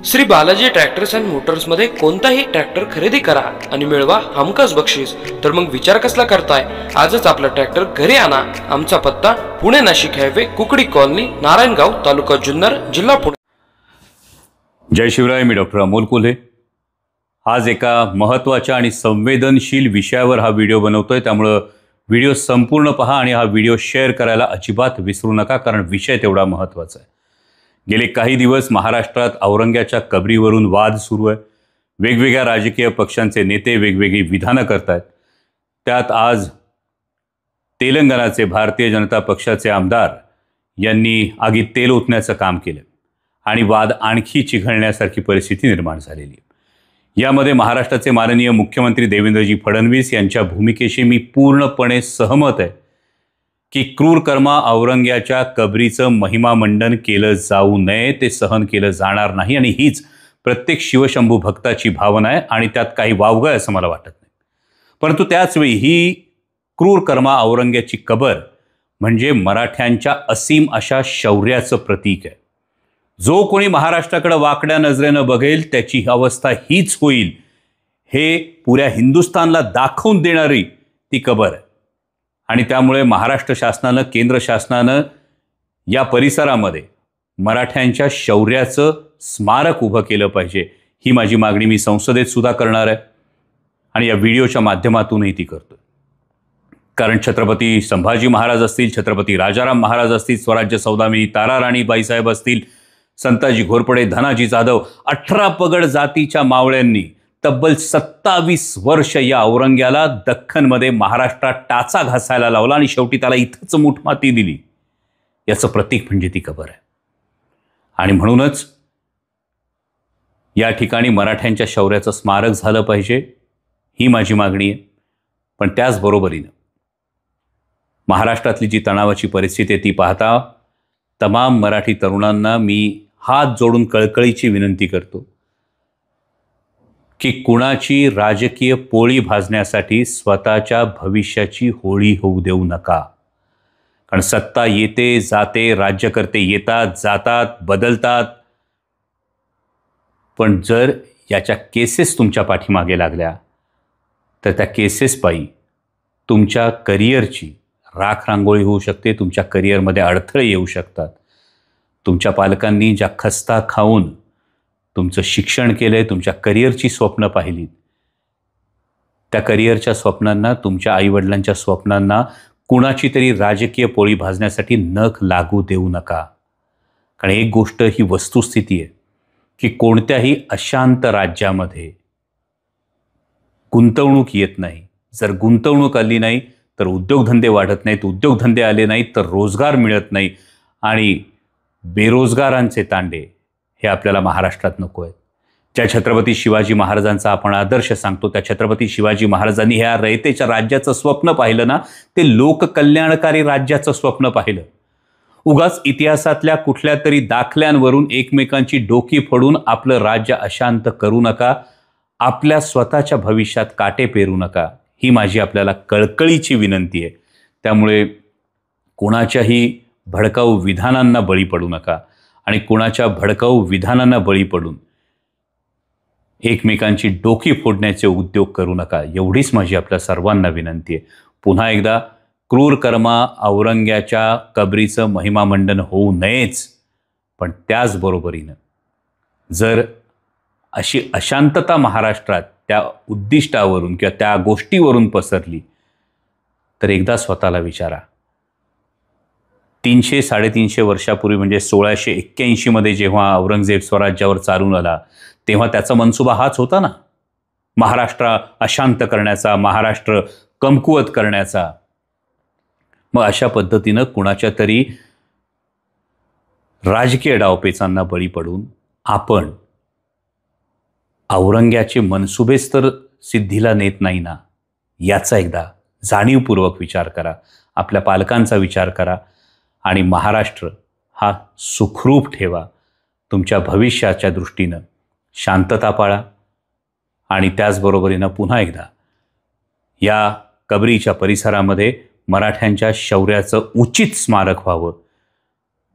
Shri Balaji tractors and Motors मध्ये कोणताही tractor खरेदी करा आणि मिळवा हमखास बक्षीस। तर मग विचार कसला करताय, आजच आपला ट्रॅक्टर घरी आणा। आमचा पत्ता पुणे नाशिक हायवे, कुकडी कॉलनी, नारायणगाव, तालुका जुन्नर, जिल्हा पुणे। जय शिवराय। मी डॉक्टर अमोल कोल्हे आज एका महत्त्वाच्या आणि संवेदनशील विषयावर हा व्हिडिओ बनवतोय, त्यामुळे व्हिडिओ संपूर्ण पहा आणि हा व्हिडिओ शेअर करायला अजिबात विसरू नका, कारण विषय तेवढा महत्त्वाचा आहे। गेले काही दिवस महाराष्ट्रात औरंग्याच्या कबरीवरून वाद सुरू आहे। वेगवेगळ्या राजकीय पक्षांचे नेते वेगवेगळी विधानं करतात। त्यात आज तेलंगणाचे भारतीय जनता पक्षाचे आमदार यांनी आगीत तेल ओतण्याचं काम केलं आणि वाद आणखी चिघळण्यासारखी परिस्थिती निर्माण झालेली आहे। यामध्ये महाराष्ट्राचे माननीय मुख्यमंत्री देवेंद्रजी फडणवीस यांच्या भूमिकेशी मी पूर्णपणे सहमत आहे की क्रूर कर्मा औरंग्याच्या कबरीचं महिमामंडन केलं जाऊ नये, ते सहन केलं जाणार नाही आणि हीच प्रत्येक शिवशंभू भक्ताची भावना आहे आणि त्यात काही वावगं आहे असं मला वाटत नाही। परंतु त्याचवेळी ही क्रूर कर्मा औरंग्याची कबर म्हणजे मराठ्यांच्या असीम अशा शौर्याचं प्रतीक आहे। जो कोणी महाराष्ट्राकडे वाकड्या नजरेनं बघेल त्याची अवस्था हीच होईल, हे पुऱ्या हिंदुस्थानला दाखवून देणारी ती कबर आहे। आणि त्यामुळे महाराष्ट्र शासनानं, केंद्र शासनानं या परिसरामध्ये मराठ्यांच्या शौर्याचं स्मारक उभं केलं पाहिजे, ही माझी मागणी मी संसदेत सुद्धा करणार आहे आणि या व्हिडिओच्या माध्यमातूनही ती करतो। कारण छत्रपती संभाजी महाराज असतील, छत्रपती राजाराम महाराज असतील, स्वराज्य सौदामिनी ताराराणी बाईसाहेब असतील, संताजी घोरपडे, धनाजी जाधव, 18 पगड जातीच्या मावळ्यांनी तब्बल 27 वर्ष या औरंग्याला दख्खनमध्ये महाराष्ट्रात टाचा घासायला लावला आणि शेवटी त्याला इथंच मूठमाती दिली। याचं प्रतीक म्हणजे ती कबर आहे आणि म्हणूनच या ठिकाणी मराठ्यांच्या शौर्याचं स्मारक झालं पाहिजे, ही माझी मागणी आहे। पण त्याचबरोबरीनं महाराष्ट्रातली जी तणावाची परिस्थिती आहे ती पाहता तमाम मराठी तरुणांना मी हात जोडून कळकळीची विनंती करतो की कुणाची राजकीय पोळी भाजण्यासाठी स्वतःच्या भविष्याची होळी होऊ देऊ नका। कारण सत्ता येते जाते, राज्यकर्ते येतात जातात, बदलतात, पण जर याच्या केसेस तुमच्या पाठीमागे लागल्या तर त्या केसेस पायी तुमच्या करिअरची राख रांगोळी होऊ शकते, तुमच्या करिअरमध्ये अडथळे येऊ शकतात। तुमच्या पालकांनी ज्या खस्ता खाऊन तुमचं शिक्षण केलंय, तुमच्या करिअरची स्वप्न पाहिलीत, त्या करिअरच्या स्वप्नांना, तुमच्या आईवडिलांच्या स्वप्नांना कुणाची तरी राजकीय पोळी भाजण्यासाठी नख लागू देऊ नका। कारण एक गोष्ट ही वस्तुस्थिती आहे की कोणत्याही अशांत राज्यामध्ये गुंतवणूक येत नाही। जर गुंतवणूक आली नाही तर उद्योगधंदे वाढत नाहीत, उद्योगधंदे आले नाहीत तर रोजगार मिळत नाही आणि बेरोजगारांचे तांडे हे आपल्याला महाराष्ट्रात नको आहेत। ज्या छत्रपती शिवाजी महाराजांचा आपण आदर्श सांगतो, त्या छत्रपती शिवाजी महाराजांनी ह्या रयतेच्या राज्याचं स्वप्न पाहिलं ना, ते लोककल्याणकारी राज्याचं स्वप्न पाहिलं। उगाच इतिहासातल्या कुठल्या तरी दाखल्यांवरून एकमेकांची डोकी फोडून आपलं राज्य अशांत करू नका, आपल्या स्वतःच्या भविष्यात काटे पेरू नका, ही माझी आपल्याला कळकळीची विनंती आहे। त्यामुळे कुणाच्याही भडकाऊ विधानांना बळी पडू नका आणि कुणाच्या भडकाऊ विधानांना बळी पडून एकमेकांची डोकी फोडण्याचे उद्योग करू नका, एवढीच माझी आपल्या सर्वांना विनंती आहे। पुन्हा एकदा क्रूर कर्मा औरंग्याच्या कबरीचं महिमामंडन होऊ नयेच, पण त्याचबरोबरीनं जर अशी अशांतता महाराष्ट्रात त्या उद्दिष्टावरून किंवा त्या गोष्टीवरून पसरली तर एकदा स्वतःला विचारा। 300-350 वर्षापूर्वी म्हणजे 1681 मध्ये जेव्हा औरंगजेब स्वराज्यावर चालून आला तेव्हा त्याचा मनसुबा हाच होता ना, महाराष्ट्र अशांत करण्याचा, महाराष्ट्र कमकुवत करण्याचा। मग अशा पद्धतीनं कुणाच्या तरी राजकीय डावपेचांना बळी पडून आपण औरंग्याचे मनसुबेच तर सिद्धीला नेत नाही ना, याचा एकदा जाणीवपूर्वक विचार करा, आपल्या पालकांचा विचार करा आणि महाराष्ट्र हा सुखरूप ठेवा। तुमच्या भविष्याच्या दृष्टीनं शांतता पाळा आणि त्याचबरोबरीनं पुन्हा एकदा या कबरीच्या परिसरामध्ये मराठ्यांच्या शौर्याचं उचित स्मारक व्हावं,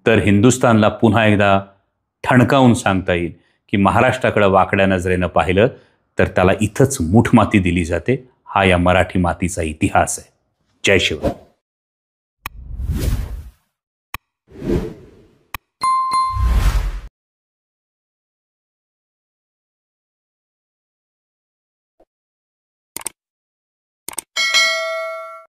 तर हिंदुस्थानला पुन्हा एकदा ठणकावून सांगता येईल की महाराष्ट्राकडे वाकड्या नजरेनं पाहिलं तर त्याला इथंच मूठमाती दिली जाते. हा या मराठी मातीचा इतिहास आहे. जय शिवराय.